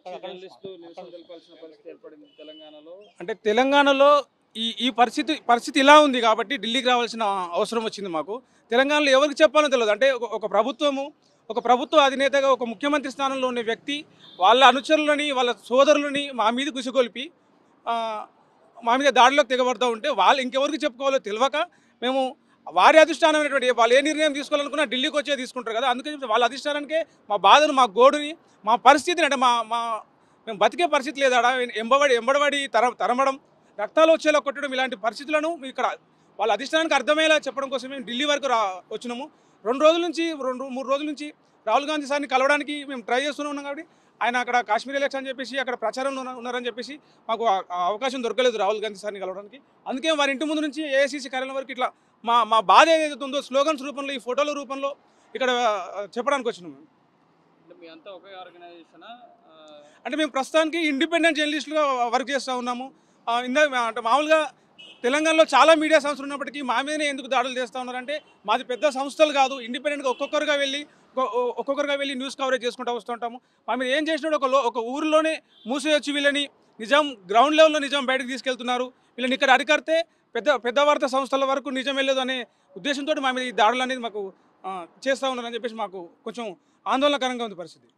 వచ్చి జర్నలిస్టులు నిరసన తెలపాల్సిన పరిస్థితి ఏర్పడింది తెలంగాణలో. అంటే తెలంగాణలో ఈ ఈ పరిస్థితి ఇలా ఉంది కాబట్టి ఢిల్లీకి రావాల్సిన అవసరం వచ్చింది మాకు. తెలంగాణలో ఎవరికి చెప్పాలో తెలియదు. అంటే ఒక ప్రభుత్వ అధినేతగా ఒక ముఖ్యమంత్రి స్థానంలో ఉన్న వ్యక్తి వాళ్ళ అనుచరులని వాళ్ళ సోదరులని మా మీద గుసిగొలిపి మా మీద దాడిలోకి తెగబడుతూ ఉంటే వాళ్ళు ఇంకెవరికి చెప్పుకోవాలో తెలియక మేము వారి అధిష్టానమైనటువంటి వాళ్ళు ఏ నిర్ణయం తీసుకోవాలనుకున్నా ఢిల్లీకి వచ్చే తీసుకుంటారు కదా. అందుకని వాళ్ళ అధిష్టానానికే మా బాధను, మా గోడుని, మా పరిస్థితిని, అంటే మేము బతికే పరిస్థితి లేదా ఎంబడబడి తరమడం, రక్తాలు వచ్చేలా కొట్టడం, ఇలాంటి పరిస్థితులను ఇక్కడ వాళ్ళ అధిష్టానానికి అర్థమయ్యేలా చెప్పడం కోసం మేము ఢిల్లీ వరకు వచ్చినాము. 2 రోజుల నుంచి 3 రోజుల నుంచి రాహుల్ గాంధీ సార్ని కలవడానికి మేము ట్రై చేస్తూనే ఉన్నాం. కాబట్టి ఆయన అక్కడ కాశ్మీర్ ఎలక్షన్ అని చెప్పేసి అక్కడ ప్రచారంలో ఉన్నారని చెప్పేసి మాకు అవకాశం దొరకలేదు రాహుల్ గాంధీ సార్ని కలవడానికి. అందుకే వారి ఇంటి ముందు నుంచి ఏఐసీసీ కార్యాలయం వరకు ఇట్లా మా బాధ ఏదైతే ఉందో స్లోగన్స్ రూపంలో, ఈ ఫోటోల రూపంలో ఇక్కడ చెప్పడానికి వచ్చినాము. అంటే మీ అంతా ఒకే ఆర్గనైజేషనా? అంటే మేము ప్రస్తుతానికి ఇండిపెండెంట్ జర్నలిస్టులుగా వర్క్ చేస్తూ ఉన్నాము. అంటే మామూలుగా తెలంగాణలో చాలా మీడియా సంస్థలు ఉన్నప్పటికీ మా మీదనే ఎందుకు దాడులు చేస్తూ ఉన్నారంటే మాది పెద్ద సంస్థలు కాదు, ఇండిపెండెంట్గా ఒక్కొక్కరుగా వెళ్ళి న్యూస్ కవరేజ్ చేసుకుంటూ వస్తుంటాము. మా మీద ఏం చేసినాడు ఒక ఊరిలోనే మూసేయొచ్చి వీళ్ళని నిజం గ్రౌండ్ లెవెల్లో నిజం బయటకు తీసుకెళ్తున్నారు. వీళ్ళని ఇక్కడ అరికడితే పెద్ద వార్తా సంస్థల వరకు నిజం వెళ్ళదు అనే ఉద్దేశంతో మా మీద ఈ దాడులు అనేది మాకు చేస్తూ ఉన్నారని చెప్పేసి మాకు కొంచెం ఆందోళనకరంగా ఉంది పరిస్థితి.